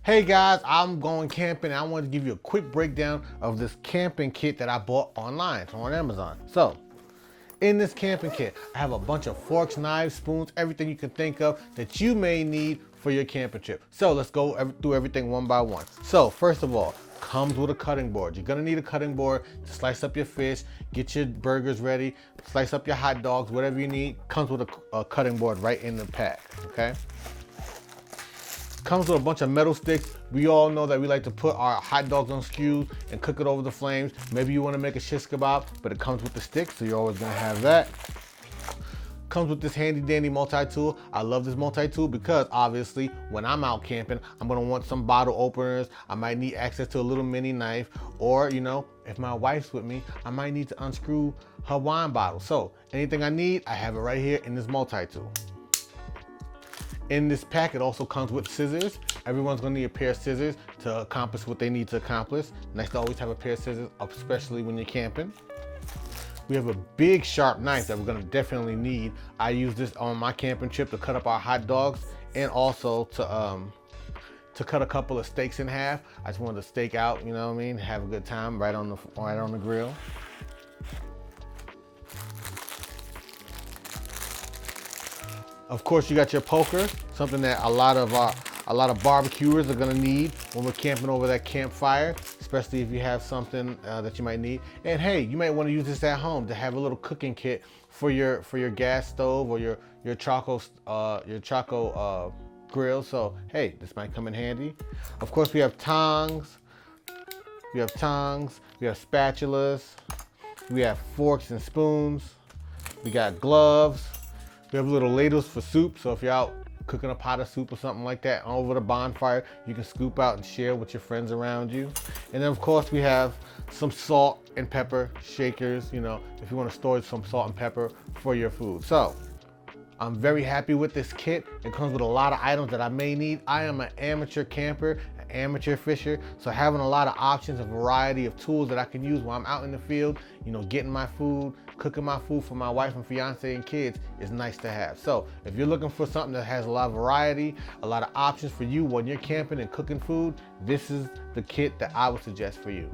Hey guys, I'm going camping and I wanted to give you a quick breakdown of this camping kit that I bought online on Amazon. So, in this camping kit, I have a bunch of forks, knives, spoons, everything you can think of that you may need for your camping trip. So let's go through everything one by one. So first of all, comes with a cutting board. You're gonna need a cutting board to slice up your fish, get your burgers ready, slice up your hot dogs, whatever you need. Comes with a cutting board right in the pack, okay? Comes with a bunch of metal sticks. We all know that we like to put our hot dogs on skews and cook it over the flames. Maybe you want to make a shish kebab, but it comes with the sticks, so you're always gonna have that. Comes with this handy dandy multi-tool. I love this multi-tool because obviously when I'm out camping, I'm gonna want some bottle openers. I might need access to a little mini knife, or if my wife's with me, I might need to unscrew her wine bottle. So anything I need, I have it right here in this multi-tool. In this pack, it also comes with scissors. Everyone's gonna need a pair of scissors to accomplish what they need to accomplish. Nice to always have a pair of scissors, especially when you're camping. We have a big sharp knife that we're gonna definitely need. I use this on my camping trip to cut up our hot dogs and also to cut a couple of steaks in half. I just wanted to steak out, have a good time right on the grill. Of course, you got your poker, something that a lot of barbecuers are gonna need when we're camping over that campfire, especially if you have something that you might need. And hey, you might want to use this at home to have a little cooking kit for your gas stove or your charcoal grill. So hey, this might come in handy. Of course, we have tongs. We have spatulas. We have forks and spoons. We got gloves. We have little ladles for soup, so if you're out cooking a pot of soup or something like that over the bonfire, you can scoop out and share with your friends around you. And then of course we have some salt and pepper shakers, if you want to store some salt and pepper for your food. So I'm very happy with this kit. It comes with a lot of items that I may need. I am an amateur camper, an amateur fisher, so having a lot of options, a variety of tools that I can use while I'm out in the field, getting my food, cooking my food for my wife and fiance and kids is nice to have. So if you're looking for something that has a lot of variety, a lot of options for you when you're camping and cooking food, this is the kit that I would suggest for you.